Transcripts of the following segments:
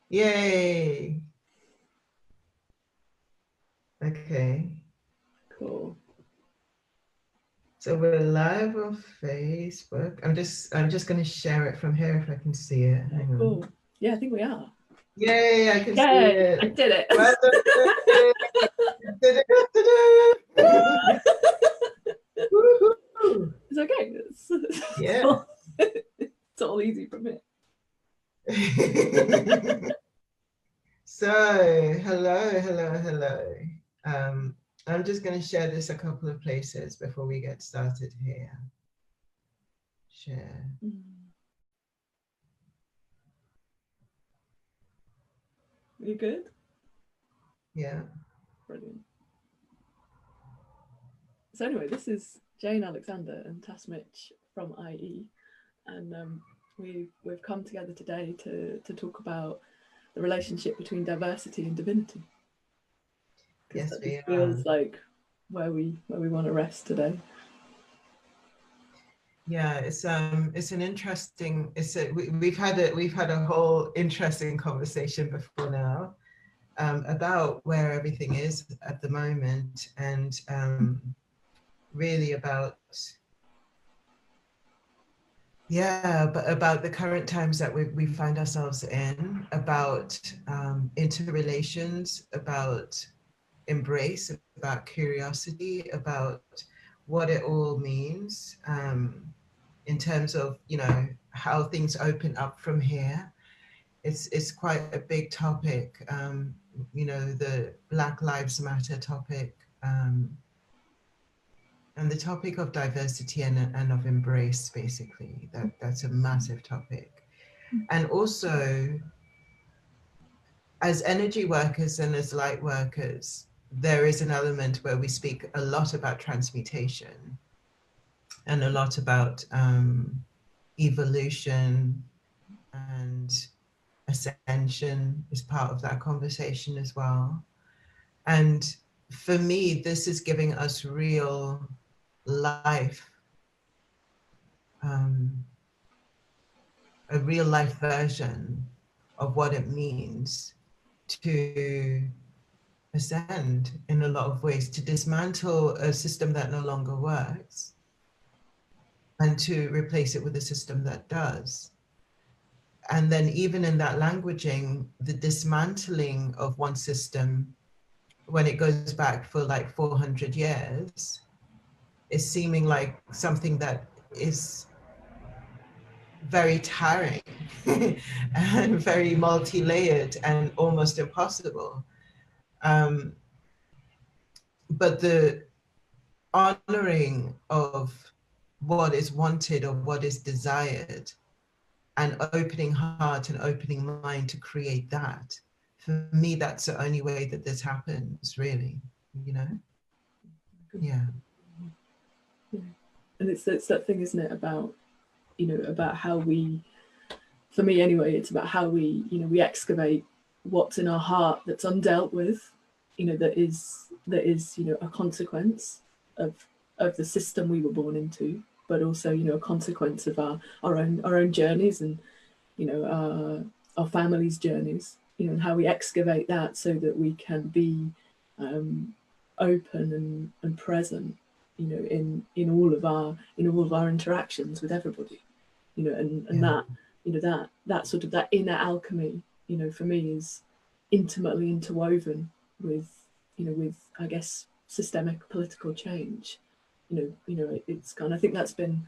Yay. Okay. Cool. So we're live on Facebook. I'm just going to share it from here if I can see it. Hang on. Cool. Yeah, I think we are. Yay, I can see Yay, it. I did it. Well done. Woohoo. It's okay. Yeah. It's all easy from here. So, hello. I'm just going to share this a couple of places before we get started here. Share. You good? Yeah. Brilliant. So anyway, this is Jane Alexander and Tash Mitch from IE, and we've come together today to talk about the relationship between diversity and divinity. Yes, that we feels are. like where we want to rest today. Yeah, it's an interesting. We've had a whole interesting conversation before now about where everything is at the moment, and really about the current times that we find ourselves in, about interrelations, about embrace, about curiosity, about what it all means. In terms of, you know, how things open up from here. It's quite a big topic, you know, the Black Lives Matter topic, and the topic of diversity and of embrace, basically. That's a massive topic. And also, as energy workers and as light workers, there is an element where we speak a lot about transmutation and a lot about evolution, and ascension is part of that conversation as well. And for me, this is giving us real life, a real life version of what it means to ascend in a lot of ways, to dismantle a system that no longer works and to replace it with a system that does. And then even in that languaging, the dismantling of one system, when it goes back for like 400 years, is seeming like something that is very tiring and very multi-layered and almost impossible. But the honoring of what is wanted or what is desired, and opening heart and opening mind to create that, for me, that's the only way that this happens, really, you know? Yeah. And it's that thing, isn't it, about, you know, about how we, for me anyway, it's about how we, you know, we excavate what's in our heart that's undealt with, you know, that is, you know, a consequence of the system we were born into, but also, you know, a consequence of our own journeys, and, you know, our families' journeys, you know, and how we excavate that so that we can be open and present, you know, in all of our interactions with everybody, you know, and Yeah. that, you know, that sort of, that inner alchemy, you know, for me is intimately interwoven with, you know, with, I guess, systemic political change. You know, it's kind of, I think that's been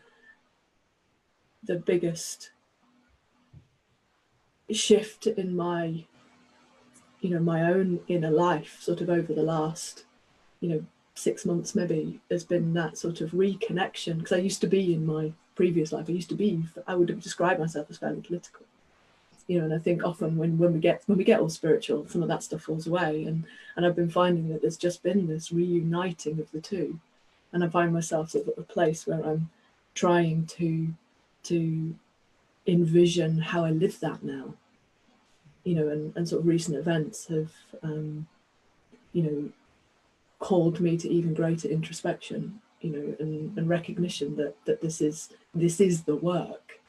the biggest shift in my, you know, my own inner life, sort of over the last, you know, 6 months maybe, has been that sort of reconnection. Because I used to be, in my previous life, I would have described myself as fairly political, you know, and I think often when we get all spiritual, some of that stuff falls away, and I've been finding that there's just been this reuniting of the two, and I find myself sort of at a place where I'm trying to envision how I live that now, you know, and sort of recent events have, you know, called me to even greater introspection, you know, and recognition that this is the work,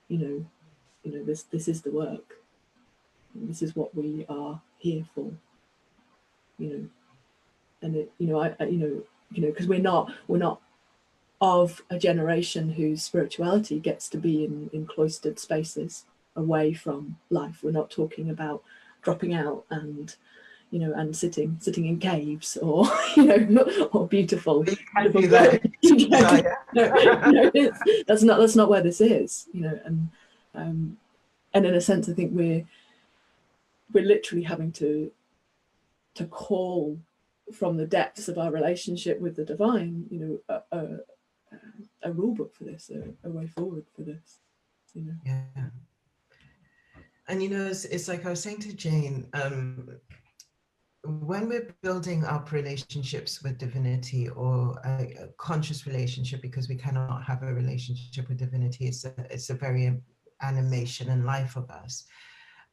this is the work. This is what we are here for, you know, and it, because we're not of a generation whose spirituality gets to be in cloistered spaces away from life. We're not talking about dropping out and and sitting in caves, or or beautiful. You can do that. That's not where this is, and in a sense, I think we're literally having to call from the depths of our relationship with the divine, a rule book for this, a way forward for this, Yeah. And it's like I was saying to Jane, when we're building up relationships with divinity, or a conscious relationship, because we cannot have a relationship with divinity, it's a very animation and life of us.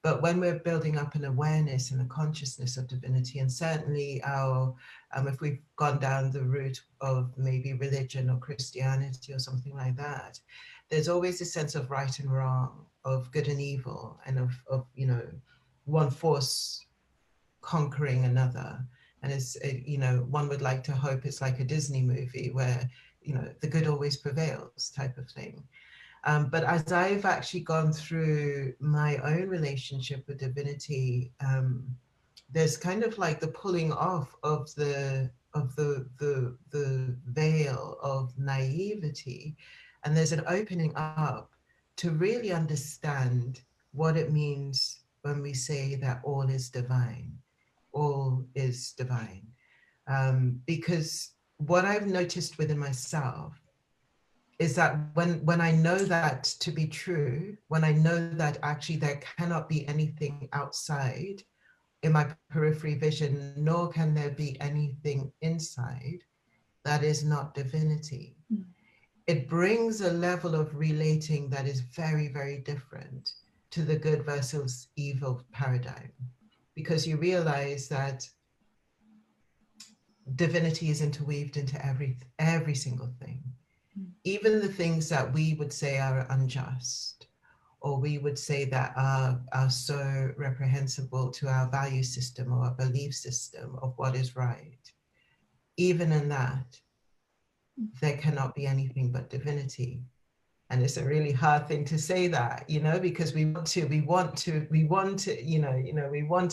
But when we're building up an awareness and a consciousness of divinity, and certainly if we've gone down the route of maybe religion or Christianity or something like that, there's always a sense of right and wrong, of good and evil, and of one force conquering another. And it's one would like to hope it's like a Disney movie where the good always prevails type of thing. But as I've actually gone through my own relationship with divinity, there's kind of like the pulling off of the veil of naivety, and there's an opening up to really understand what it means when we say that all is divine. All is divine. Because what I've noticed within myself is that when I know that to be true, when I know that actually there cannot be anything outside in my periphery vision, nor can there be anything inside, that is not divinity. Mm. It brings a level of relating that is very, very different to the good versus evil paradigm, because you realize that divinity is interweaved into every single thing. Even the things that we would say are unjust, or we would say that are so reprehensible to our value system or our belief system of what is right, even in that, there cannot be anything but divinity. And it's a really hard thing to say that, because we want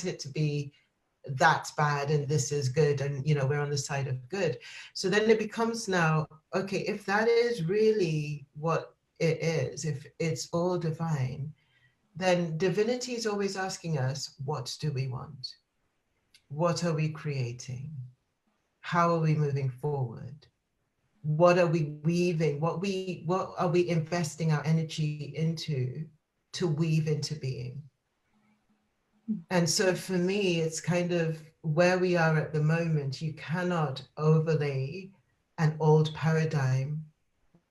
it to be that's bad and this is good, and we're on the side of good. So then it becomes now, okay, if that is really what it is, if it's all divine, then divinity is always asking us, what do we want? What are we creating? How are we moving forward? What are we weaving? What are we investing our energy into to weave into being? And so for me, it's kind of where we are at the moment. You cannot overlay an old paradigm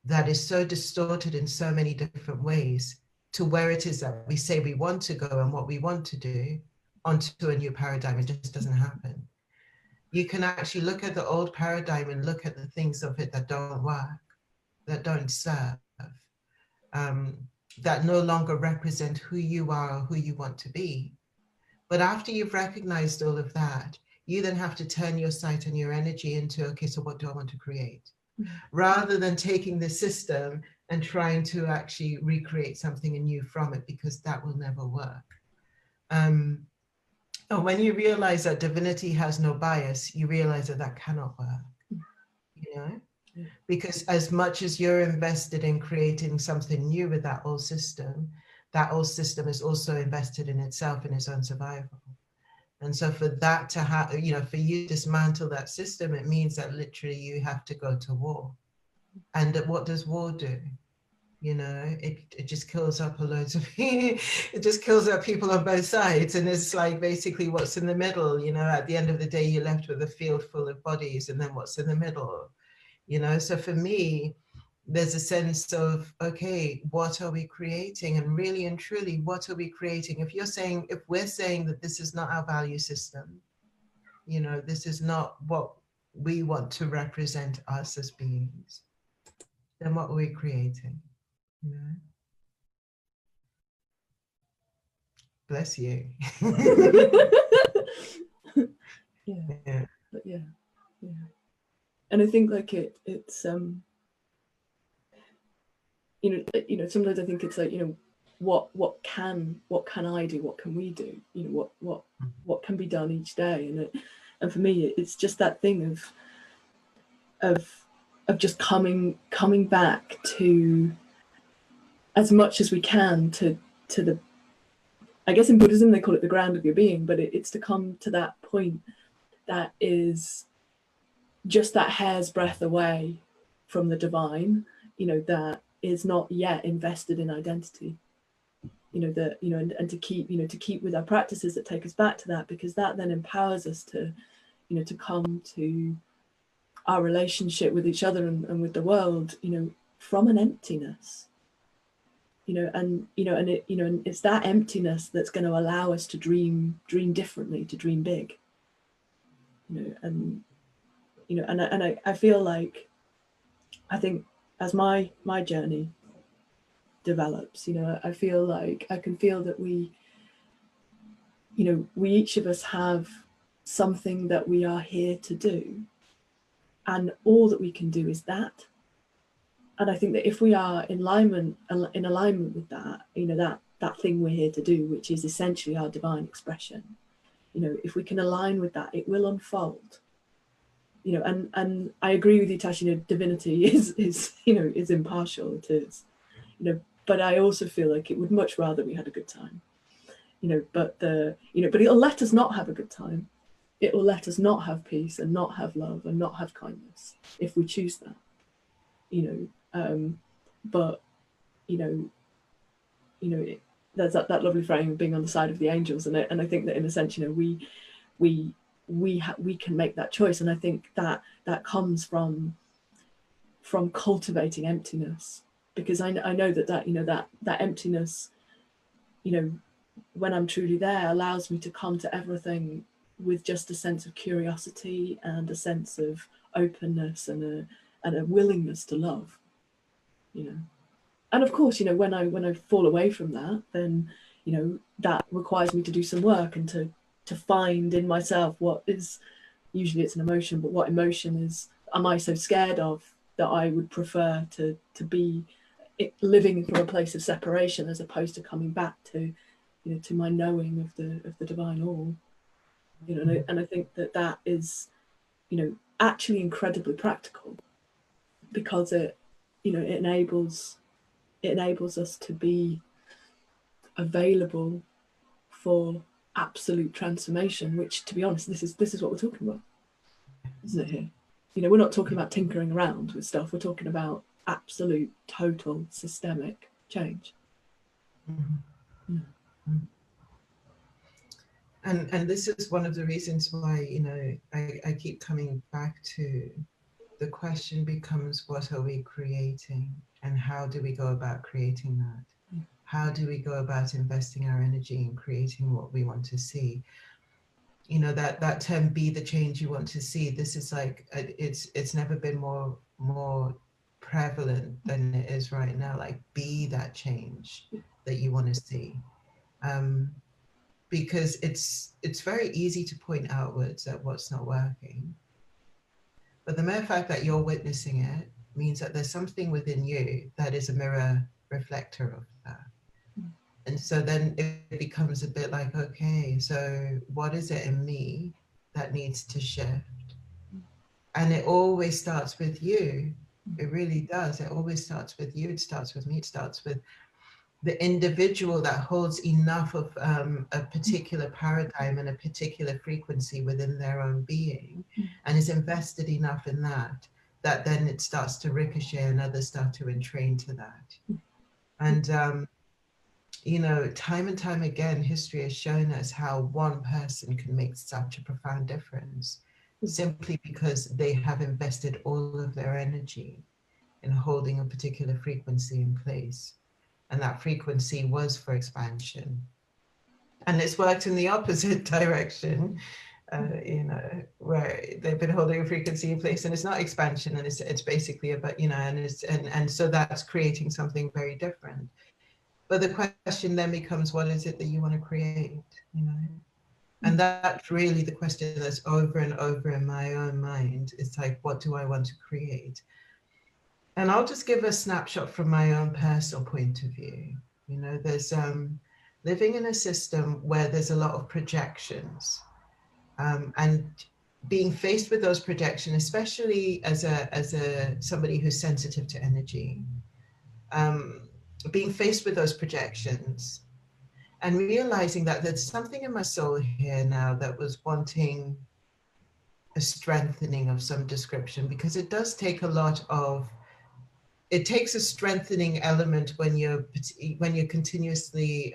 that is so distorted in so many different ways to where it is that we say we want to go and what we want to do onto a new paradigm. It just doesn't happen. You can actually look at the old paradigm and look at the things of it that don't work, that don't serve, that no longer represent who you are or who you want to be. But after you've recognized all of that, you then have to turn your sight and your energy into, okay, so what do I want to create? Mm-hmm. Rather than taking the system and trying to actually recreate something new from it, because that will never work. And when you realize that divinity has no bias, you realize that that cannot work, because as much as you're invested in creating something new with that old system is also invested in itself and its own survival. And so for that to happen, for you to dismantle that system, it means that literally you have to go to war. And what does war do? It just kills up loads of it just kills up people on both sides. And it's like basically what's in the middle, at the end of the day, you're left with a field full of bodies, and then what's in the middle? So for me, there's a sense of, okay, what are we creating? And really and truly, what are we creating? If we're saying that this is not our value system, this is not what we want to represent us as beings, then what are we creating? You know? Bless you. Yeah. Yeah. But yeah. And I think like it's sometimes I think it's like, what can I do? What can we do? What can be done each day? And for me, it's just that thing of just coming back to, as much as we can, to the, I guess in Buddhism they call it the ground of your being, but it's to come to that point that is just that hair's breadth away from the divine, that is not yet invested in identity. And to keep with our practices that take us back to that, because that then empowers us to come to our relationship with each other and with the world, from an emptiness, and it's that emptiness that's going to allow us to dream differently, to dream big, and I feel like, I think as my journey develops, I feel like I can feel that we each of us have something that we are here to do, and all that we can do is that. And I think that if we are in alignment with that, that thing we're here to do, which is essentially our divine expression, if we can align with that, it will unfold. And I agree with you, Tash. Divinity is impartial. It is, but I also feel like it would much rather we had a good time. But it'll let us not have a good time. It will let us not have peace and not have love and not have kindness if we choose that. But there's that lovely frame of being on the side of the angels, and I think that in a sense, we can make that choice, and I think that comes from cultivating emptiness, because I know that emptiness, when I'm truly there, allows me to come to everything with just a sense of curiosity and a sense of openness and a willingness to love, And of course, when I fall away from that, then that requires me to do some work and to find in myself what is, usually it's an emotion, but what emotion am I so scared of that I would prefer to be living from a place of separation, as opposed to coming back to to my knowing of the divine all. And I think that is actually incredibly practical, because it enables us to be available for absolute transformation, which, to be honest, this is what we're talking about, isn't it? Here, we're not talking about tinkering around with stuff. We're talking about absolute, total, systemic change. Mm-hmm. Mm-hmm. And this is one of the reasons why, I keep coming back to the question becomes, what are we creating, and how do we go about creating that? How do we go about investing our energy in creating what we want to see? That term, be the change you want to see, this is like, it's never been more prevalent than it is right now. Like, be that change that you want to see. Because it's very easy to point outwards at what's not working. But the mere fact that you're witnessing it means that there's something within you that is a mirror reflector of that. And so then it becomes a bit like, okay, so what is it in me that needs to shift? And it always starts with you. It really does. It always starts with you. It starts with me. It starts with the individual that holds enough of a particular paradigm and a particular frequency within their own being, and is invested enough in that then it starts to ricochet and others start to entrain to that. And time and time again, history has shown us how one person can make such a profound difference, simply because they have invested all of their energy in holding a particular frequency in place. And that frequency was for expansion. And it's worked in the opposite direction. where they've been holding a frequency in place, and it's not expansion, and it's basically about, and so that's creating something very different. But the question then becomes, what is it that you want to create, And that's really the question that's over and over in my own mind. It's like, what do I want to create? And I'll just give a snapshot from my own personal point of view. There's living in a system where there's a lot of projections, and being faced with those projections, especially as a somebody who's sensitive to energy, being faced with those projections and realizing that there's something in my soul here now that was wanting a strengthening of some description, because it does take it takes a strengthening element when you're continuously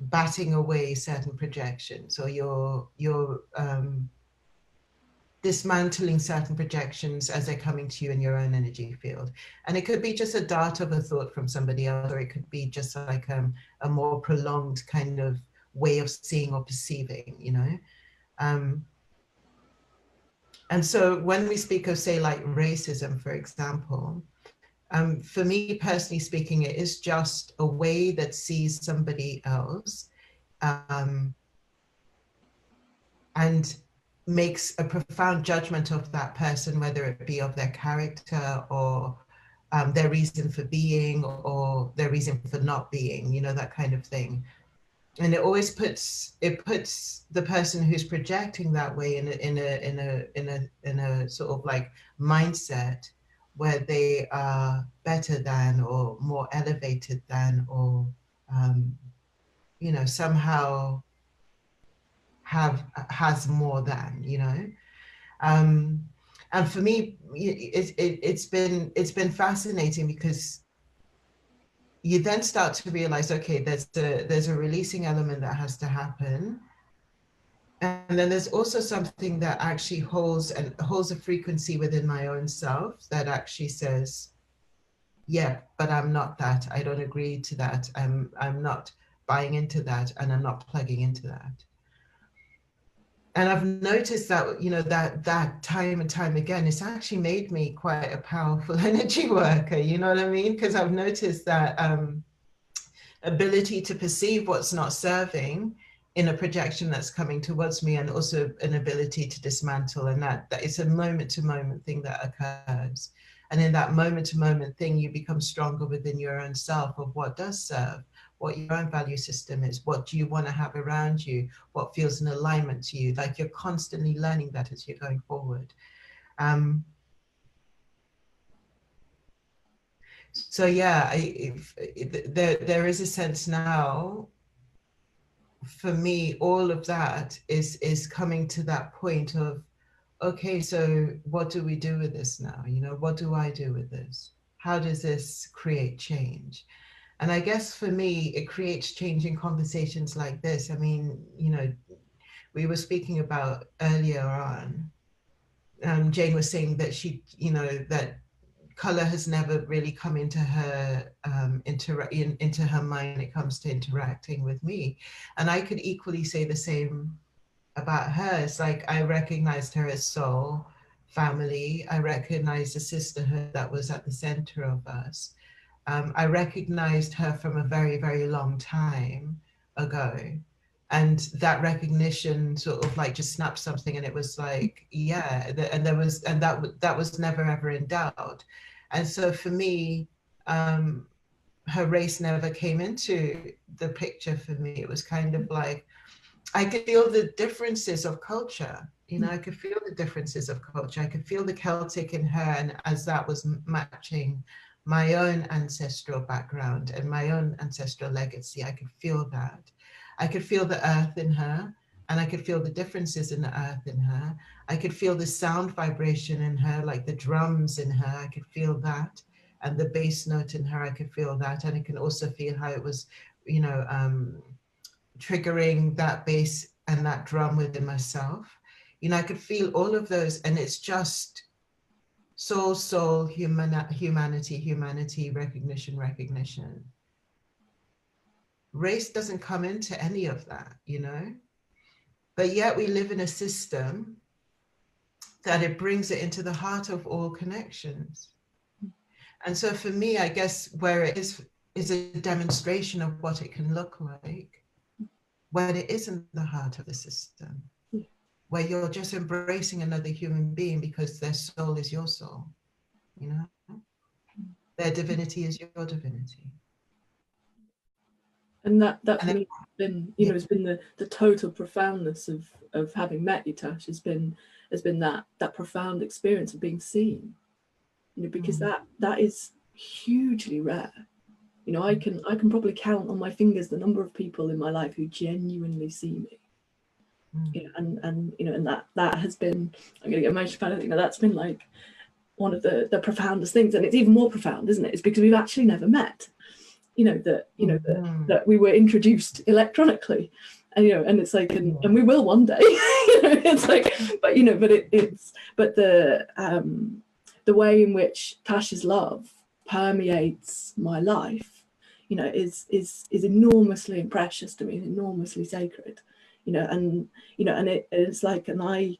batting away certain projections, or you're dismantling certain projections as they're coming to you in your own energy field. And it could be just a dart of a thought from somebody else, or it could be just like a more prolonged kind of way of seeing or perceiving, and so when we speak of, say, like racism, for example, for me personally speaking, it is just a way that sees somebody else, and makes a profound judgment of that person, whether it be of their character or their reason for being, or their reason for not being, that kind of thing. And it always puts the person who's projecting that way in a sort of like mindset where they are better than, or more elevated than, or somehow has more than. And for me, it's been fascinating, because you then start to realize, okay, there's a releasing element that has to happen, and then there's also something that actually holds a frequency within my own self that actually says, yeah, but I'm not that. I don't agree to that. I'm not buying into that, and I'm not plugging into that. And I've noticed that, that time and time again, it's actually made me quite a powerful energy worker, you know what I mean? Because I've noticed that ability to perceive what's not serving in a projection that's coming towards me, and also an ability to dismantle, and that it's a moment-to-moment thing that occurs. And in that moment-to-moment thing, you become stronger within your own self of what does serve, what your own value system is, what do you want to have around you, what feels in alignment to you. Like, you're constantly learning that as you're going forward. So yeah, there is a sense now, for me, all of that is coming to that point of, okay, so what do we do with this now? What do I do with this? How does this create change? And I guess for me, it creates change in conversations like this. I mean, we were speaking about earlier on, Jane was saying that that color has never really come into her into her mind when it comes to interacting with me. And I could equally say the same about her. It's like, I recognized her as soul, family. I recognized the sisterhood that was at the center of us. I recognized her from a very, very long time ago. And that recognition sort of like just snapped something, and it was like, yeah, and that was never ever in doubt. And so for me, her race never came into the picture for me. It was kind of like, I could feel the differences of culture. I could feel the differences of culture. I could feel the Celtic in her, and as that was matching my own ancestral background and my own ancestral legacy, I could feel that. I could feel the earth in her, and I could feel the differences in the earth in her. I could feel the sound vibration in her, like the drums in her. I could feel that, and the bass note in her. I could feel that, and I can also feel how it was, triggering that bass and that drum within myself. I could feel all of those, and it's just soul, humanity, recognition. Race doesn't come into any of that. But yet we live in a system that it brings it into the heart of all connections. And so for me, I guess where it is a demonstration of what it can look like when it is in the heart of the system, where you're just embracing another human being because their soul is your soul, you know? Their divinity is your divinity. And that for me has been, you know, it's been the total profoundness of having met you, Tash, has been that profound experience of being seen. You know, because that is hugely rare. You know, I can probably count on my fingers the number of people in my life who genuinely see me. You know, and you know, and that has been, I'm gonna get emotional about it, you know, that's been like one of the profoundest things. And it's even more profound, isn't it? It's because we've actually never met. You know, that we were introduced electronically, and you know, and it's like, and we will one day. You know, it's like, but you know, but but the way in which Tash's love permeates my life, you know, is enormously precious to me, enormously sacred. You know, and you know, and it's like, and I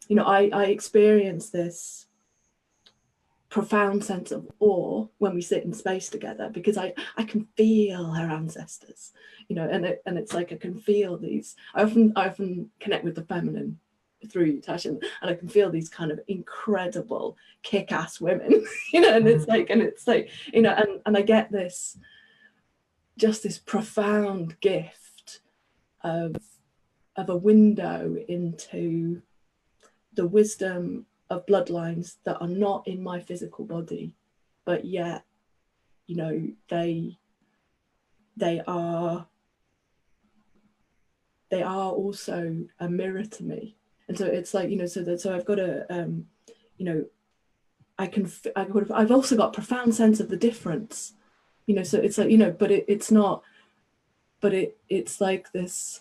experience this profound sense of awe when we sit in space together, because I can feel her ancestors, you know, and it's like I can feel these. I often connect with the feminine through you, Tash, and I can feel these kind of incredible kick-ass women, you know, and it's like, you know, and I get this profound gift of a window into the wisdom of bloodlines that are not in my physical body, but yet, you know, they are also a mirror to me. And so it's like, you know, so I've got a you know, I've also got a profound sense of the difference, you know, so it's like, you know, but it's not, but it's like this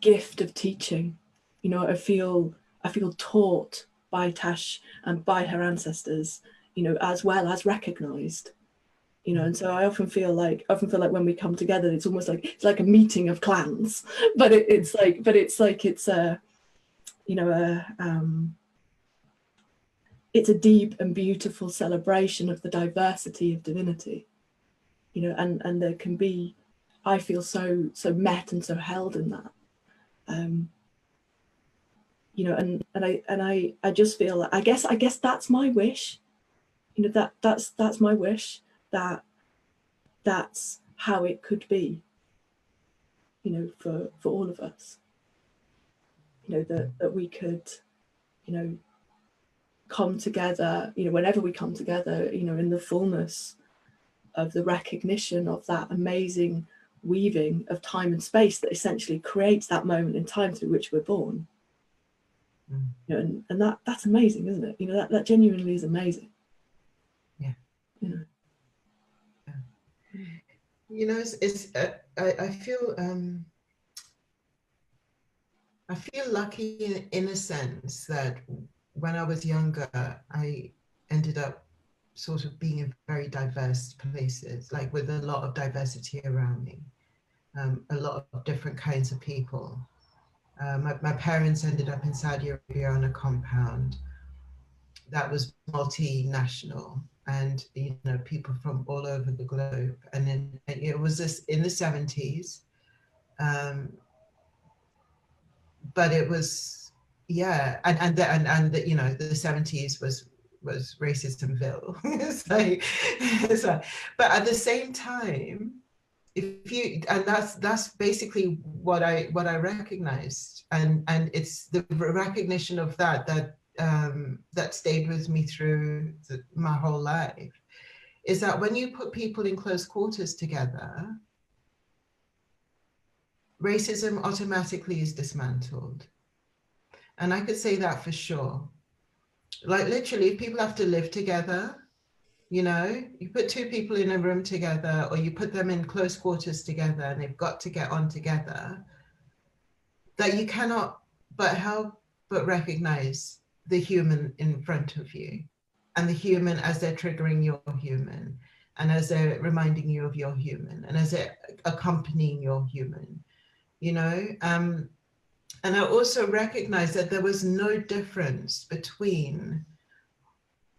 gift of teaching. You know, I feel taught by Tash and by her ancestors, you know, as well as recognized, you know. And so I often feel like when we come together, it's almost like it's like a meeting of clans, but it's a, you know, it's a deep and beautiful celebration of the diversity of divinity, you know, and there can be, I feel so met and so held in that. You know, and I just feel like, I guess that's my wish, you know, that's my wish, that that's how it could be, you know, for all of us, you know, that we could, you know, come together, you know, whenever we come together, you know, in the fullness of the recognition of that amazing weaving of time and space that essentially creates that moment in time through which we're born. You know, and that's amazing, isn't it? You know, that genuinely is amazing. Yeah. You know. Yeah. You know, I feel lucky in a sense that when I was younger, I ended up sort of being in very diverse places, like with a lot of diversity around me, a lot of different kinds of people. My parents ended up in Saudi Arabia on a compound that was multinational, and you know, people from all over the globe. And then it was this in the 70s, but it was, yeah, and the, you know, the 70s was racismville. So, but at the same time, if you, and that's basically what I recognized, and it's the recognition of that that stayed with me through my whole life, is that when you put people in close quarters together, racism automatically is dismantled. And I could say that for sure. Like literally, if people have to live together, you know, you put two people in a room together, or you put them in close quarters together, and they've got to get on together, that you cannot help but recognize the human in front of you, and the human as they're triggering your human, and as they're reminding you of your human, and as they're accompanying your human. you know. And I also recognized that there was no difference between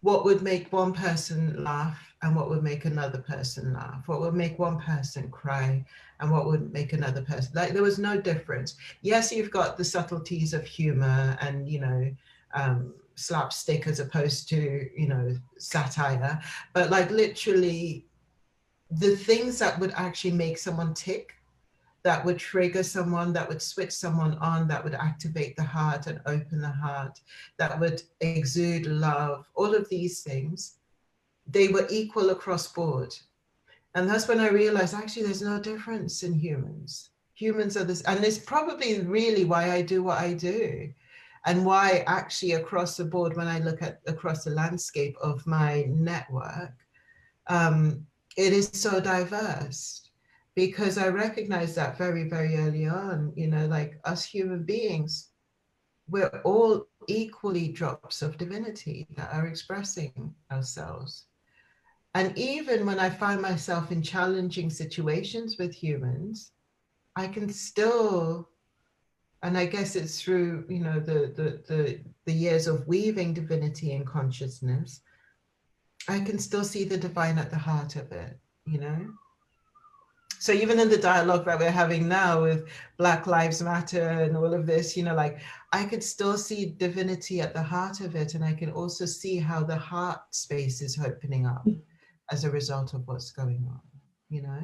what would make one person laugh and what would make another person laugh, what would make one person cry and what would make another person, like there was no difference. Yes, you've got the subtleties of humor and, you know, slapstick as opposed to, you know, satire, but like literally the things that would actually make someone tick, that would trigger someone, that would switch someone on, that would activate the heart and open the heart, that would exude love, all of these things, they were equal across board. And that's when I realized actually there's no difference in humans. Humans are this, and it's probably really why I do what I do. And why actually across the board, when I look at across the landscape of my network, it is so diverse, because I recognize that very, very early on, you know, like us human beings, we're all equally drops of divinity that are expressing ourselves. And even when I find myself in challenging situations with humans, I can still, and I guess it's through, you know, the years of weaving divinity and consciousness, I can still see the divine at the heart of it, you know? So even in the dialogue that we're having now with Black Lives Matter and all of this, you know, like I could still see divinity at the heart of it. And I can also see how the heart space is opening up as a result of what's going on, you know?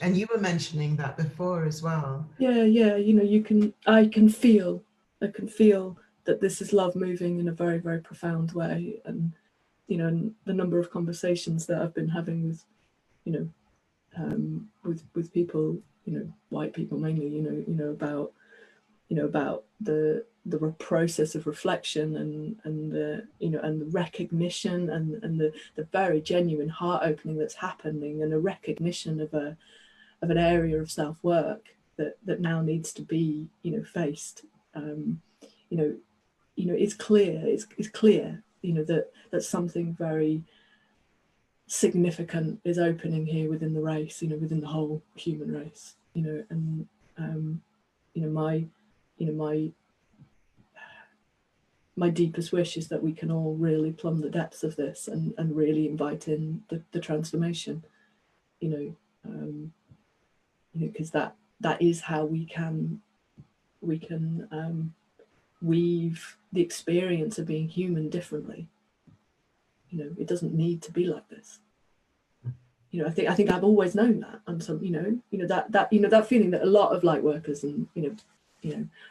And you were mentioning that before as well. Yeah, you know, I can feel that this is love moving in a very, very profound way. And, you know, and the number of conversations that I've been having with, you know, with people, you know, white people mainly, about the process of reflection and the, you know, and the recognition and the very genuine heart opening that's happening, and a recognition of an area of self-work that now needs to be, you know, faced. It's clear, you know, that something very significant is opening here within the race, you know, within the whole human race, you know. And my deepest wish is that we can all really plumb the depths of this and really invite in the transformation, because that is how we can weave the experience of being human differently. You know, it doesn't need to be like this. You know, I think I've always known that, and some, that feeling that a lot of light workers and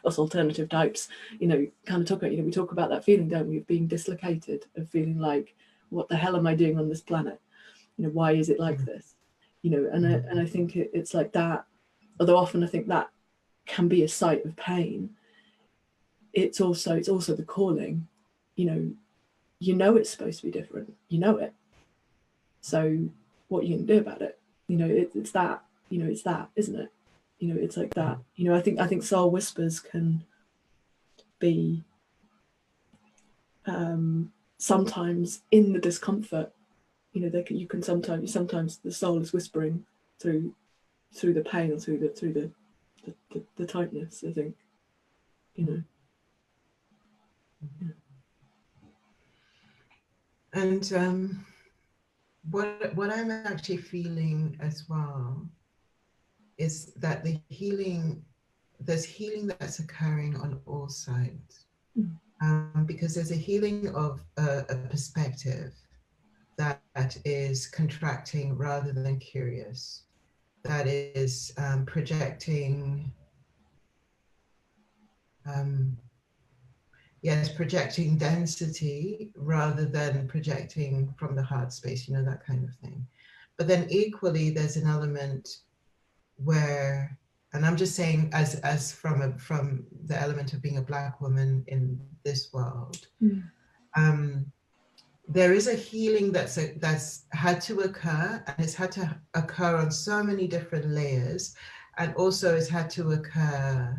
us alternative types, you know, kind of talk about. You know, we talk about that feeling, don't we, of being dislocated, of feeling like, what the hell am I doing on this planet? You know, why is it like this? You know, and I think it's like that. Although often I think that can be a site of pain, it's also the calling. You know it's supposed to be different. You know it. So what are you going to do about it? You know, it's that. You know, it's that, isn't it? You know, it's like that. You know, I think soul whispers can be sometimes in the discomfort. You know, you can sometimes the soul is whispering through the pain or through the tightness, I think. You know. Yeah. And what I'm actually feeling as well is that there's healing that's occurring on all sides. Because there's a healing of a perspective that is contracting rather than curious, that is projecting projecting density rather than projecting from the heart space, you know, that kind of thing. But then equally, there's an element where, and I'm just saying as from the element of being a Black woman in this world, there is a healing that's had to occur, and it's had to occur on so many different layers, and also it's had to occur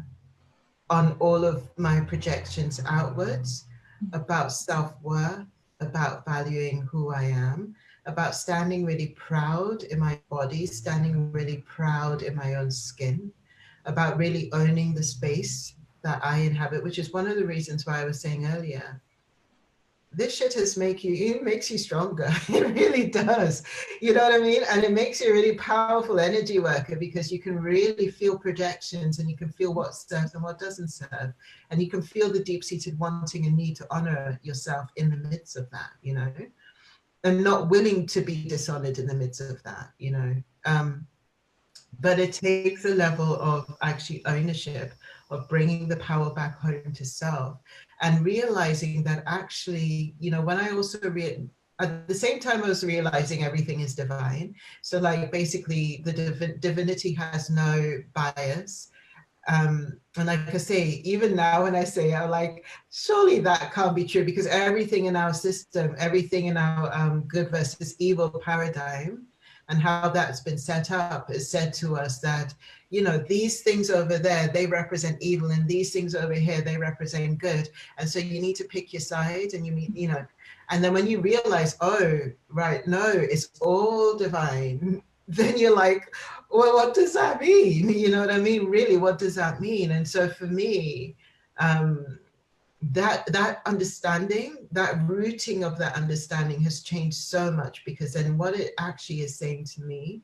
on all of my projections outwards about self-worth, about valuing who I am, about standing really proud in my body, standing really proud in my own skin, about really owning the space that I inhabit, which is one of the reasons why I was saying earlier, this shit it makes you stronger. It really does. You know what I mean? And it makes you a really powerful energy worker, because you can really feel projections, and you can feel what serves and what doesn't serve. And you can feel the deep-seated wanting and need to honor yourself in the midst of that, you know, and not willing to be dishonored in the midst of that, you know. But it takes a level of actually ownership, of bringing the power back home to self, and realizing that actually, you know, when I also at the same time I was realizing everything is divine. So like basically the divinity has no bias. And like I say, even now when I say it, I'm like, surely that can't be true, because everything in our system, everything in our good versus evil paradigm, and how that's been set up, is said to us that, you know, these things over there, they represent evil, and these things over here, they represent good. And so you need to pick your side, and you know, and then when you realize, oh, right, no, it's all divine, then you're like, well, what does that mean? You know what I mean? Really, what does that mean? And so for me, that understanding, that rooting of that understanding has changed so much, because then what it actually is saying to me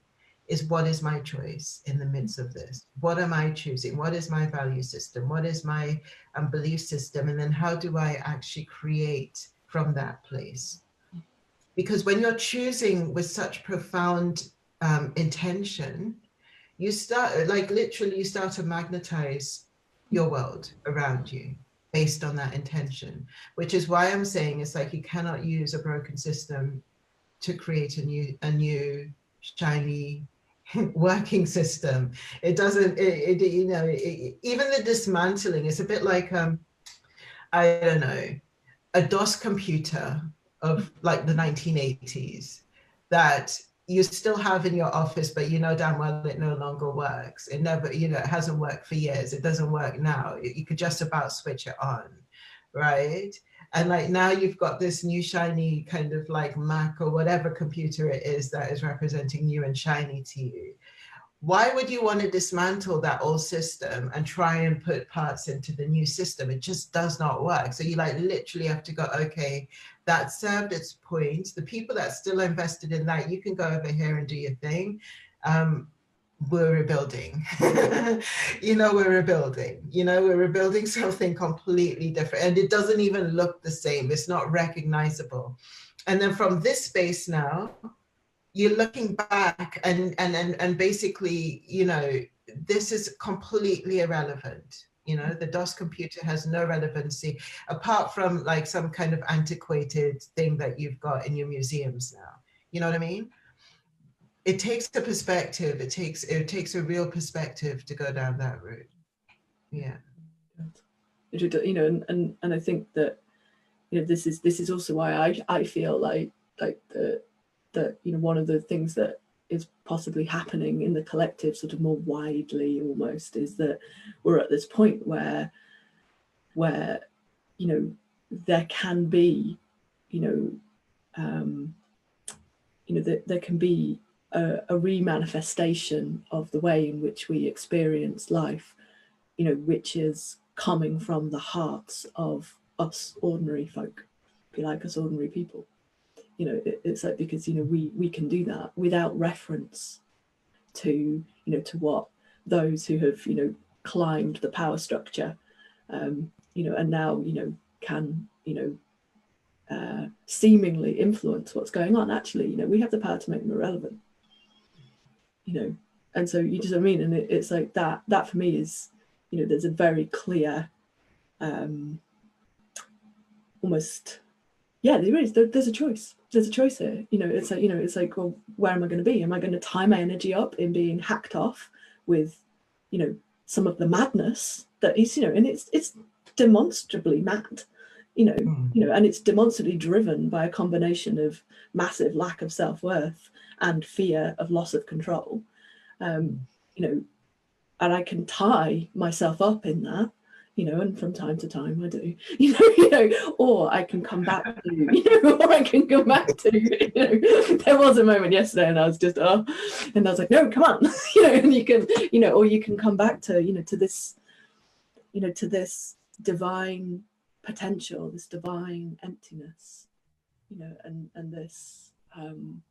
is, what is my choice in the midst of this? What am I choosing? What is my value system? What is my belief system? And then how do I actually create from that place? Because when you're choosing with such profound intention, you start, like literally, you start to magnetize your world around you based on that intention, which is why I'm saying it's like you cannot use a broken system to create a new shiny working system. It doesn't, you know, even the dismantling is a bit like, I don't know, a DOS computer of like the 1980s that you still have in your office, but you know damn well it no longer works. It never, you know, it hasn't worked for years. It doesn't work now. You could just about switch it on, right? And like now you've got this new shiny kind of like Mac or whatever computer it is that is representing new and shiny to you. Why would you want to dismantle that old system and try and put parts into the new system? It just does not work. So you like literally have to go, okay, that served its point. The people that still invested in that, you can go over here and do your thing. We're rebuilding. You know, we're rebuilding. You know, we're rebuilding something completely different. And it doesn't even look the same. It's not recognizable. And then from this space now, you're looking back and basically, you know, this is completely irrelevant. You know, the DOS computer has no relevancy apart from like some kind of antiquated thing that you've got in your museums now. You know what I mean? It takes a perspective. It takes a real perspective to go down that route. Yeah. You know, and I think that, you know, this is also why I feel like that you know, one of the things that is possibly happening in the collective sort of more widely almost is that we're at this point where you know, there can be, you know, there can be a remanifestation of the way in which we experience life, you know, which is coming from the hearts of us ordinary folk, if you like, us ordinary people. You know, it's like, because, you know, we can do that without reference to, you know, to what those who have, you know, climbed the power structure, you know, and now, you know, can, you know, seemingly influence what's going on. Actually, you know, we have the power to make them irrelevant. You know, and so you just, I mean, and it's like that for me is, you know, there's a very clear, almost, yeah, there is. There's a choice. There's a choice here. You know, it's like, you know, it's like, well, where am I going to be? Am I going to tie my energy up in being hacked off with, you know, some of the madness that is, you know, and it's demonstrably mad, you know, and it's demonstrably driven by a combination of massive lack of self-worth and fear of loss of control. You know, and I can tie myself up in that, and from time to time I do, or I can come back to, or I can go back to, there was a moment yesterday and I was just, and I was like, no, come on, and you can, or you can come back to, to this, to this divine potential, this divine emptiness, and this, and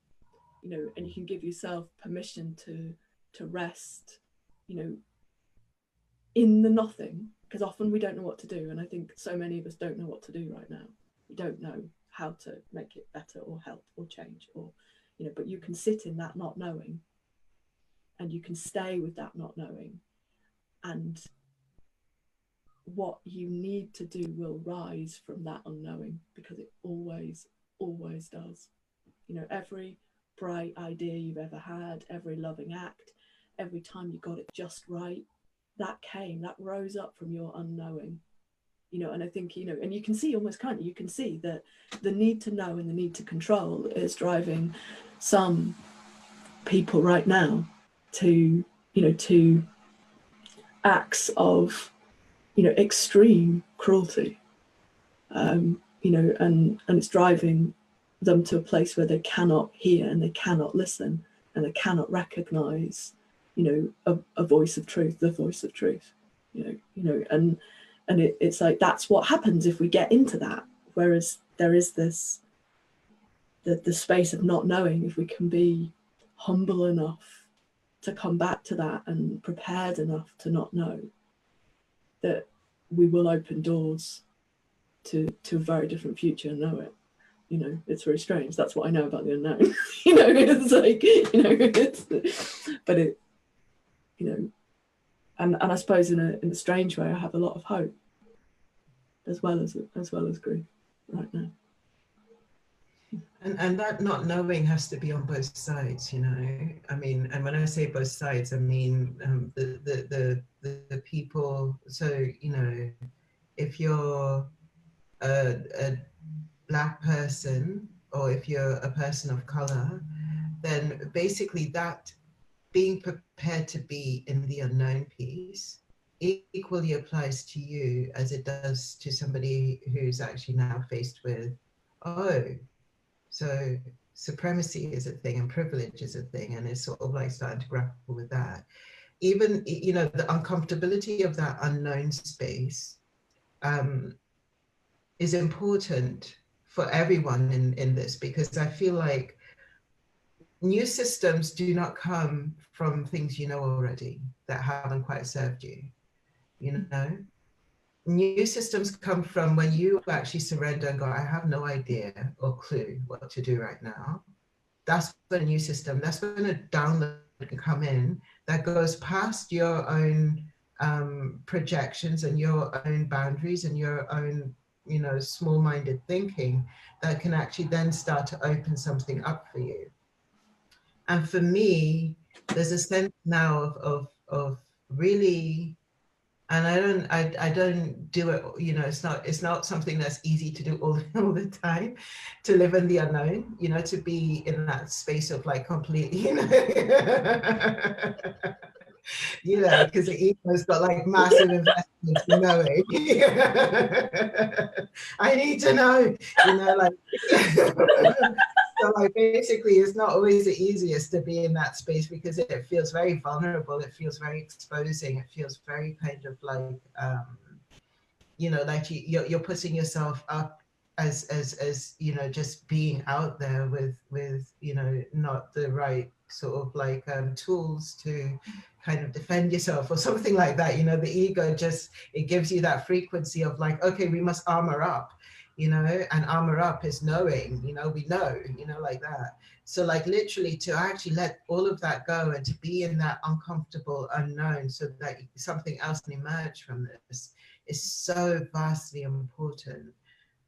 you can give yourself permission to rest, in the nothing, because often we don't know what to do. And I think so many of us don't know what to do right now. We don't know how to make it better or help or change, or, but you can sit in that not knowing, and you can stay with that not knowing, and what you need to do will rise from that unknowing, because it always does. Every bright idea you've ever had, every loving act, every time you got it just right, that rose up from your unknowing, and I think, and you can see you can see that the need to know and the need to control is driving some people right now to, to acts of, extreme cruelty, and it's driving them to a place where they cannot hear and they cannot listen and they cannot recognize, a voice of truth, the voice of truth, and it's like, that's what happens if we get into that. Whereas there is this, the space of not knowing, if we can be humble enough to come back to that and prepared enough to not know, that we will open doors to a very different future and know it. It's very strange. That's what I know about the unknown. It's like, but it, and I suppose in a strange way, I have a lot of hope as well as grief right now. And that not knowing has to be on both sides, I mean, and when I say both sides, I mean the people. So, if you're a Black person, or if you're a person of color, then basically that being prepared to be in the unknown piece equally applies to you as it does to somebody who's actually now faced with, so supremacy is a thing and privilege is a thing, and it's sort of like starting to grapple with that. Even, the uncomfortability of that unknown space is important for everyone in this, because I feel like new systems do not come from things you know already that haven't quite served you. New systems come from when you actually surrender and go, I have no idea or clue what to do right now. That's when a new system, that's when a download can come in that goes past your own projections and your own boundaries and your own, small-minded thinking, that can actually then start to open something up for you. And for me, there's a sense now of really, and I don't do it, it's not something that's easy to do all the time, to live in the unknown, to be in that space of like complete, because the ego's got like massive investments in knowing. I need to know, like. So like basically it's not always the easiest to be in that space, because it feels very vulnerable, it feels very exposing, it feels very kind of like like you're putting yourself up as just being out there with not the right sort of like tools to kind of defend yourself or something like that. The ego just, it gives you that frequency of like, okay, we must armor up, and armor up is knowing, we know, like that. So like literally to actually let all of that go and to be in that uncomfortable unknown so that something else can emerge from this is so vastly important.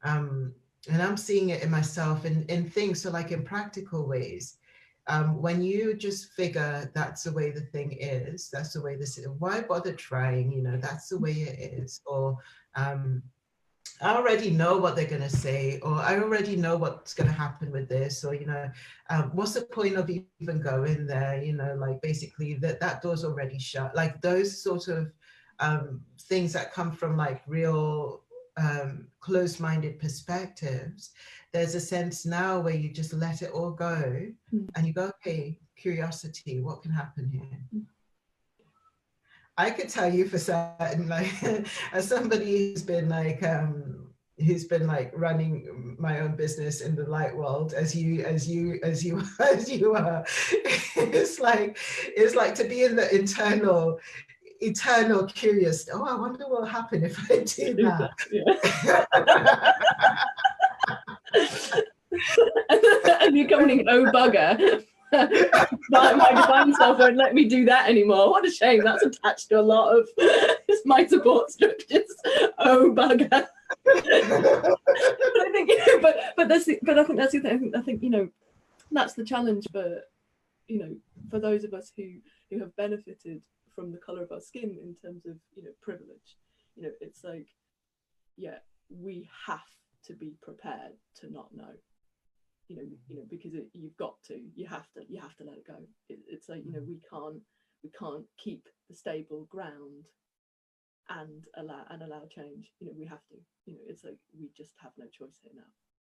And I'm seeing it in myself in things, so like in practical ways. When you just figure that's the way the thing is, that's the way this is, why bother trying, that's the way it is, or I already know what they're going to say, or I already know what's going to happen with this, or, what's the point of even going there, like basically that door's already shut, like those sort of things that come from like real closed-minded perspectives, there's a sense now where you just let it all go and you go, okay, curiosity, what can happen here? I could tell you for certain, like as somebody who's been like running my own business in the light world, as you are, it's like to be in the eternal curious. Oh, I wonder what will happen if I do that. Yeah. And you're coming, oh bugger. my divine self won't let me do that anymore. What a shame. That's attached to a lot of my support structures. Oh bugger. But I think, but I think that's the thing. I think, you know, that's the challenge for, you know, for those of us who have benefited from the color of our skin in terms of, you know, privilege. You know, it's like, yeah, we have to be prepared to not know. You know, because you have to let it go. It's like, you know, we can't keep the stable ground and allow change. You know, we have to. You know, it's like we just have no choice here now.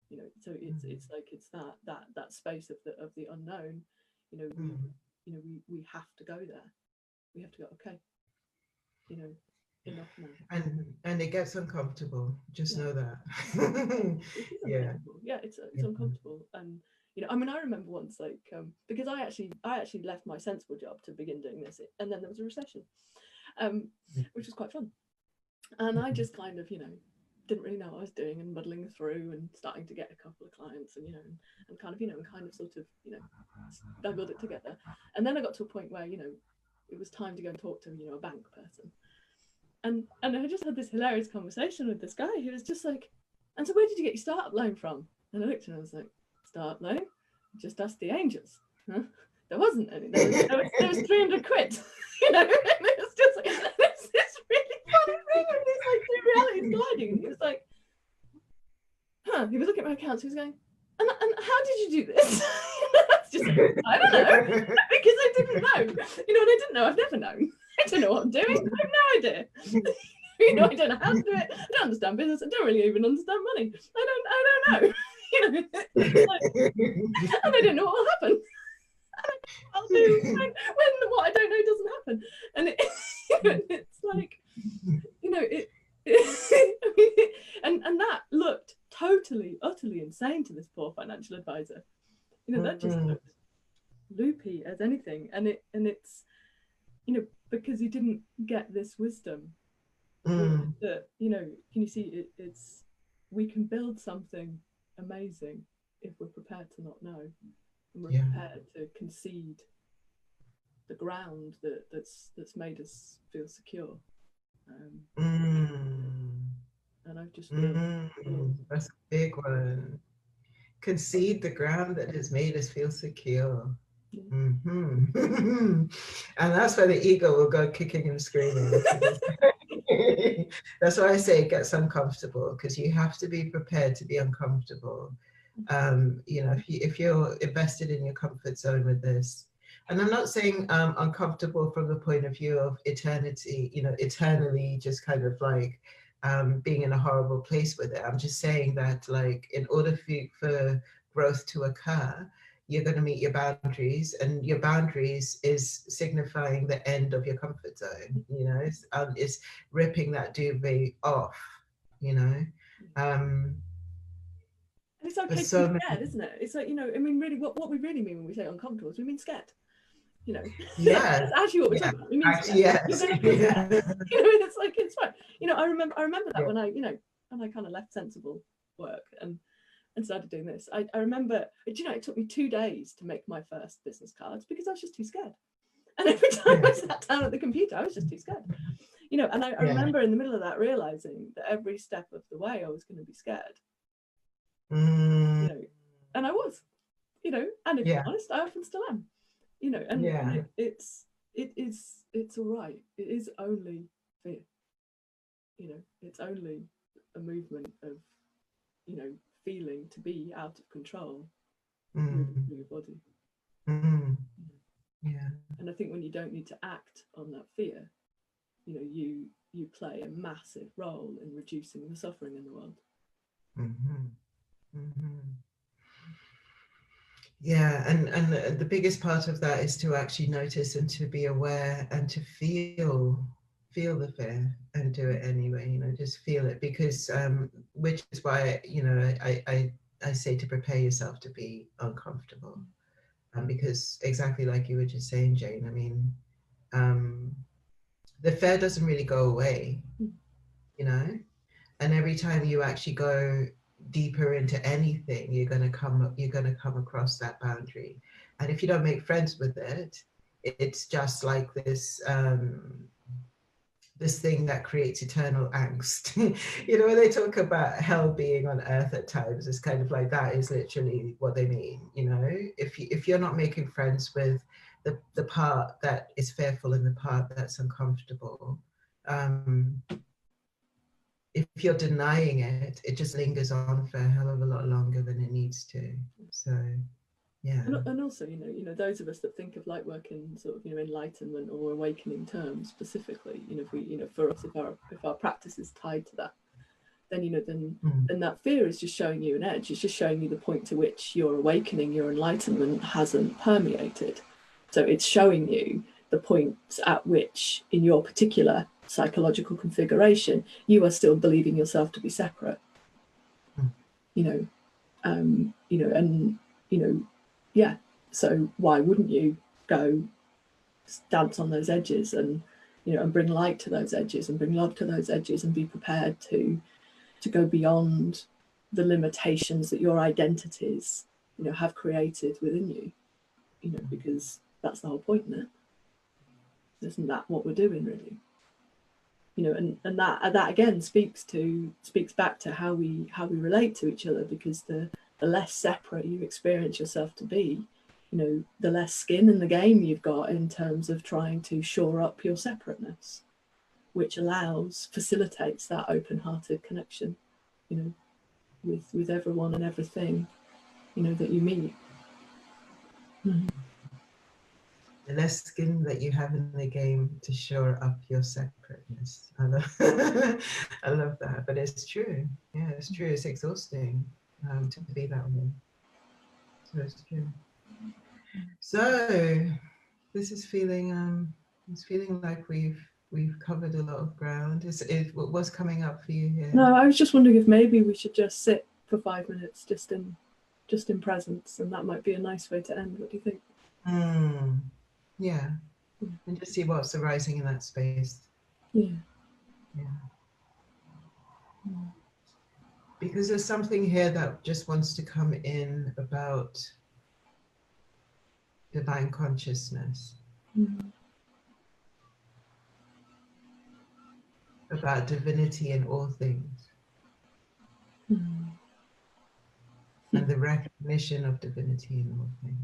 You know, so it's like it's that space of the unknown. You know, we have to go there. We have to go. Okay. You know, enough now. And it gets uncomfortable. Just know that. It's uncomfortable. And you know, I mean, I remember once, like, because I actually left my sensible job to begin doing this, and then there was a recession, which was quite fun. And I just kind of, you know, didn't really know what I was doing and muddling through and starting to get a couple of clients and, you know, and kind of, you know, and kind of sort of, you know, snuggled it together. And then I got to a point where, you know, it was time to go and talk to, you know, a bank person. And I just had this hilarious conversation with this guy who was just like, and so where did you get your startup loan from? And I looked and I was like, startup loan? Just ask the angels. Huh? There wasn't any. There was 300 quid. You know, and it was just like, it's this really funny thing. And it's like two realities colliding. And he was like, huh. He was looking at my accounts. He was going, and how did you do this? It's just like, I don't know. Because I didn't know. You know, and I didn't know. I've never known. I don't know what I'm doing. I have no idea. You know, I don't know how to do it. I don't understand business. I don't really even understand money. I don't know. You know, like, and I don't know what will happen. I'll do when what I don't know doesn't happen. And it's like, you know, and that looked totally, utterly insane to this poor financial advisor. You know, that just looked loopy as anything. And it's, you know, because he didn't get this wisdom that, you know, can you see it's we can build something amazing if we're prepared to not know, and we're prepared to concede the ground that's made us feel secure. And I've just that's a big one. Concede the ground that has made us feel secure. And that's where the ego will go kicking and screaming. That's why I say it gets uncomfortable, because you have to be prepared to be uncomfortable. You know, if you're invested in your comfort zone with this, and I'm not saying uncomfortable from the point of view of eternity, you know, eternally just kind of like being in a horrible place with it. I'm just saying that, like, in order for growth to occur, you're going to meet your boundaries, and your boundaries is signifying the end of your comfort zone. You know, it's ripping that duvet off. You know, and it's okay to be scared, isn't it? It's like, you know, I mean, really, what we really mean when we say uncomfortable is we mean scared. You know, that's actually what we're talking about. We mean scared. Yes. You're going to feel scared. You know, it's like, it's fine. You know, I remember that when I kind of left sensible work and started doing this. I remember, you know, it took me 2 days to make my first business cards because I was just too scared. And every time I sat down at the computer, I was just too scared. You know, and I remember in the middle of that realizing that every step of the way I was going to be scared. You know, and I was, you know, and if I'm honest, I often still am. You know, and it's all right. It is only fear. You know, it's only a movement of, you know, feeling to be out of control through your body. Yeah. And I think when you don't need to act on that fear, you play a massive role in reducing the suffering in the world. Yeah, and the biggest part of that is to actually notice and to be aware and to feel the fear and do it anyway. Just feel it, because which is why I say to prepare yourself to be uncomfortable, because exactly like you were just saying, Jane. I mean, the fear doesn't really go away, and every time you actually go deeper into anything, you're going to come across that boundary. And if you don't make friends with it, it's just like this thing that creates eternal angst. When they talk about hell being on earth at times, it's kind of like that is literally what they mean. If you're not making friends with the part that is fearful and the part that's uncomfortable, if you're denying it, it just lingers on for a hell of a lot longer than it needs to. So, yeah. And also, those of us that think of light work in sort of, enlightenment or awakening terms specifically, if we, for us, if our practice is tied to that, then then that fear is just showing you an edge. It's just showing you the point to which your awakening, your enlightenment hasn't permeated. So it's showing you the points at which, in your particular psychological configuration, you are still believing yourself to be separate. Yeah. So why wouldn't you go dance on those edges and and bring light to those edges and bring love to those edges and be prepared to go beyond the limitations that your identities have created within you, because that's the whole point, isn't that what we're doing really? And that again speaks back to how we relate to each other, because the less separate you experience yourself to be, the less skin in the game you've got in terms of trying to shore up your separateness, which facilitates that open-hearted connection, with everyone and everything, that you meet. The less skin that you have in the game to shore up your separateness. I love that, but it's true. Yeah, it's true. It's exhausting to be that way. So it's true. So this is feeling it's feeling like we've covered a lot of ground. What's coming up for you here? No, I was just wondering if maybe we should just sit for 5 minutes just in presence, and that might be a nice way to end. What do you think? Yeah. And just see what's arising in that space. Yeah. Because there's something here that just wants to come in about divine consciousness, about divinity in all things, and the recognition of divinity in all things.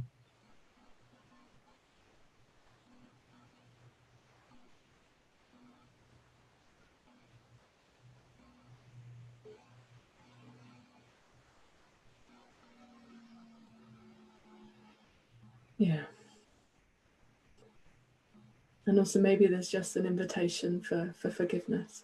Yeah. And also maybe there's just an invitation for forgiveness.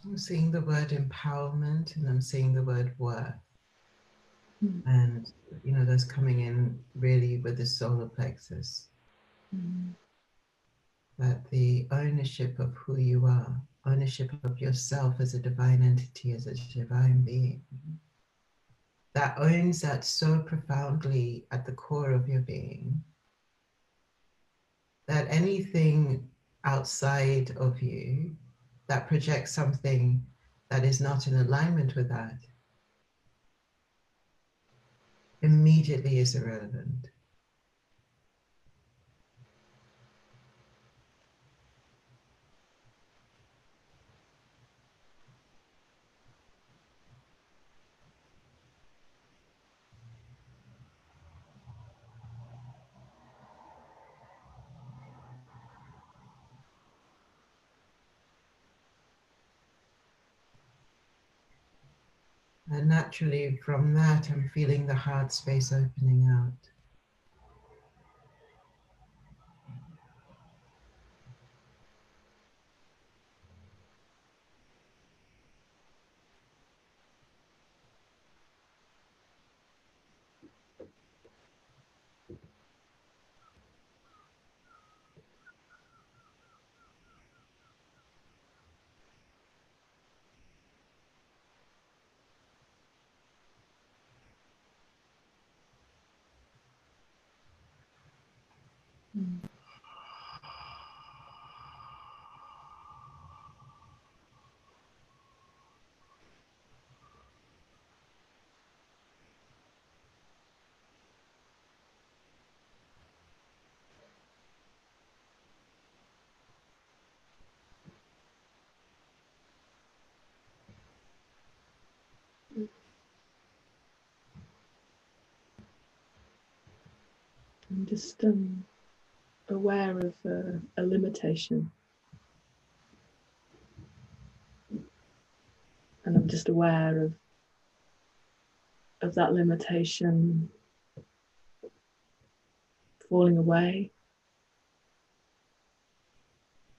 I'm seeing the word empowerment, and I'm seeing the word worth. And that's coming in really with the solar plexus. That the ownership of who you are, ownership of yourself as a divine entity, as a divine being, that owns that so profoundly at the core of your being, that anything outside of you that projects something that is not in alignment with that immediately is irrelevant. And naturally from that, I'm feeling the heart space opening out. I'm just aware of a limitation, and I'm just aware of that limitation falling away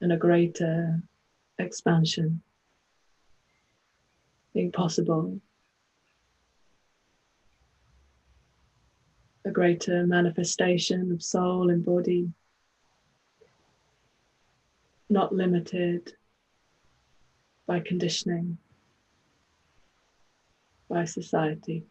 and a greater expansion being possible, a greater manifestation of soul and body, not limited by conditioning, by society.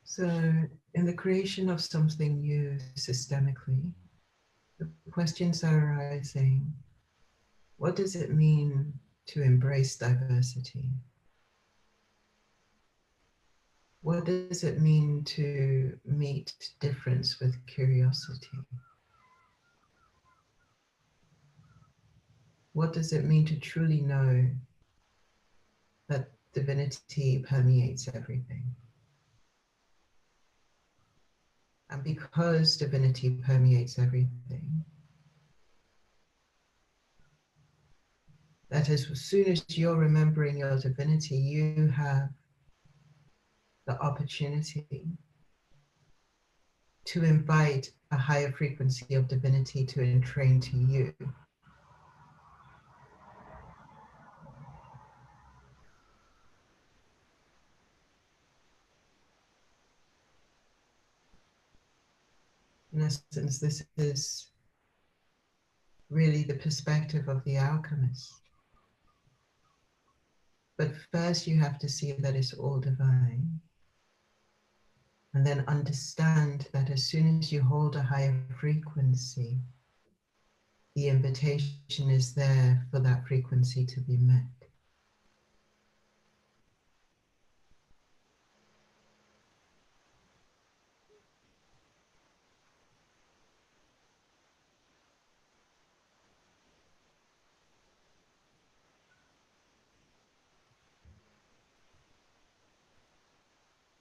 So in the creation of something new systemically, the questions are arising. What does it mean to embrace diversity? What does it mean to meet difference with curiosity? What does it mean to truly know that divinity permeates everything? And because divinity permeates everything, that as soon as you're remembering your divinity, you have the opportunity to invite a higher frequency of divinity to entrain to you. In essence, this is really the perspective of the alchemist. But first you have to see that it's all divine. And then understand that as soon as you hold a higher frequency, the invitation is there for that frequency to be met.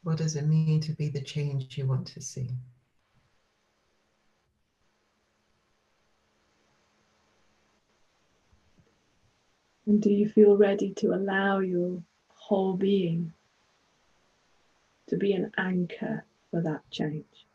What does it mean to be the change you want to see? And do you feel ready to allow your whole being to be an anchor for that change?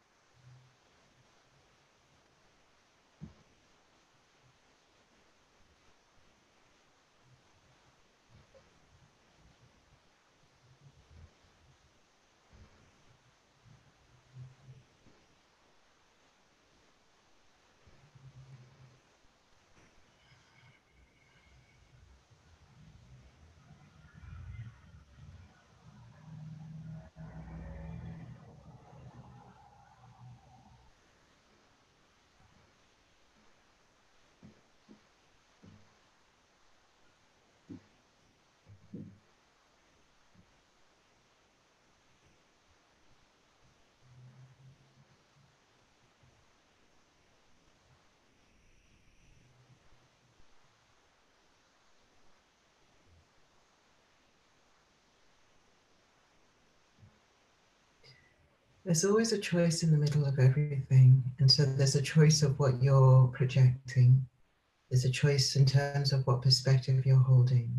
There's always a choice in the middle of everything. And so there's a choice of what you're projecting. There's a choice in terms of what perspective you're holding.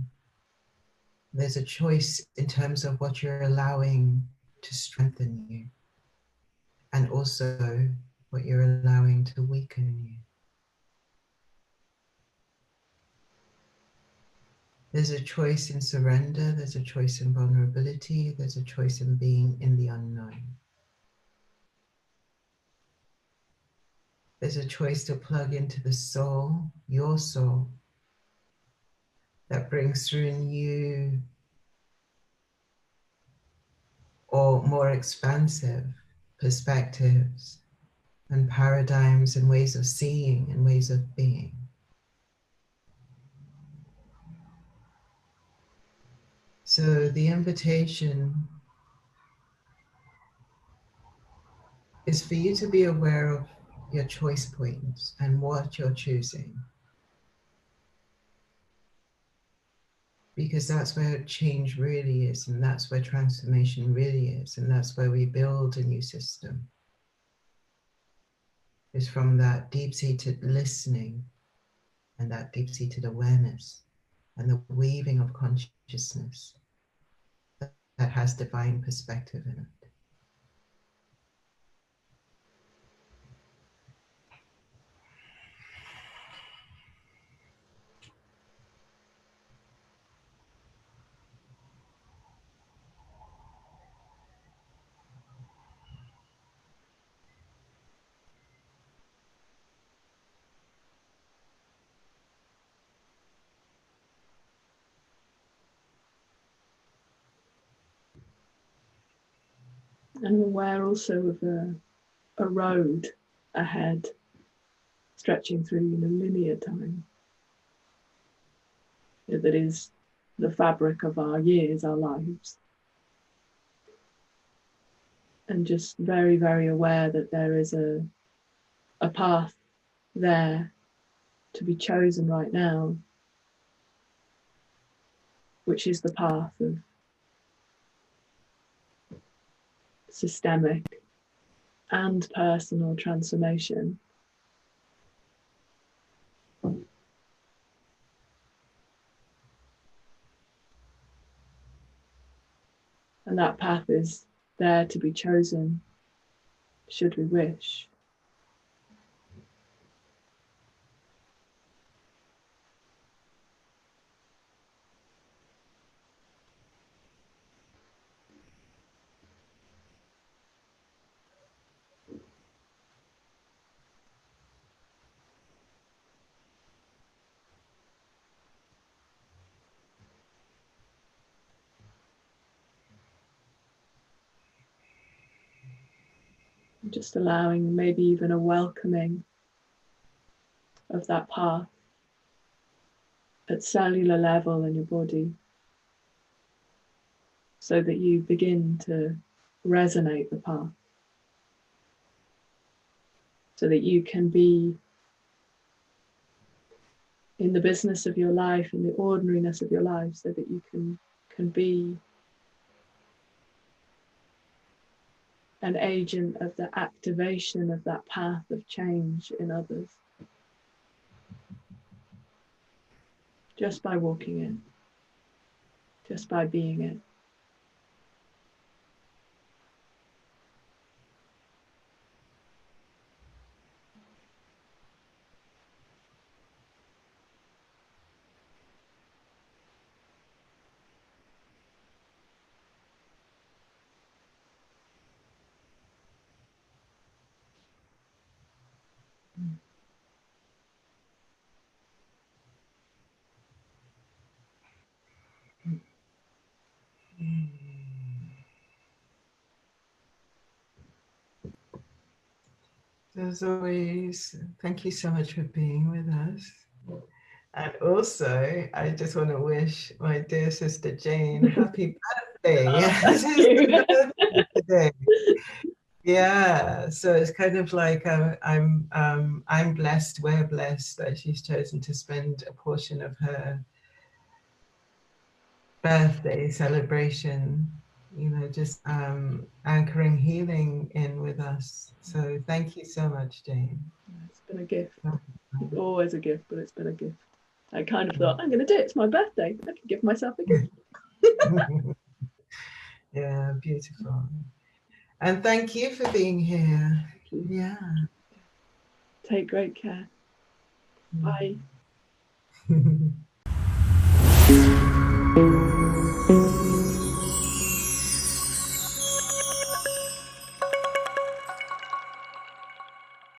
There's a choice in terms of what you're allowing to strengthen you, and also what you're allowing to weaken you. There's a choice in surrender, there's a choice in vulnerability, there's a choice in being in the unknown. There's a choice to plug into the soul, your soul, that brings through new or more expansive perspectives and paradigms and ways of seeing and ways of being. So the invitation is for you to be aware of your choice points and what you're choosing. Because that's where change really is, and that's where transformation really is, and that's where we build a new system. Is from that deep-seated listening and that deep-seated awareness and the weaving of consciousness that has divine perspective in it. And aware also of a road ahead, stretching through linear time. That is the fabric of our years, our lives. And just very, very aware that there is a path there to be chosen right now, which is the path of systemic and personal transformation. And that path is there to be chosen, should we wish. Just allowing maybe even a welcoming of that path at cellular level in your body, so that you begin to resonate the path, so that you can be in the business of your life, in the ordinariness of your life, so that you can be an agent of the activation of that path of change in others, just by walking in, just by being it. As always, thank you so much for being with us. And also, I just want to wish my dear sister Jane happy birthday. Yes, Thank it's you. her birthday today. Yeah, so it's kind of like I'm blessed, we're blessed that she's chosen to spend a portion of her birthday celebration just anchoring healing in with us. So thank you so much, Jane. It's been a gift. It's always a gift, but it's been a gift. I kind of thought, I'm going to do it. It's my birthday. I can give myself a gift. Yeah, beautiful. And thank you for being here. Yeah. Take great care. Bye.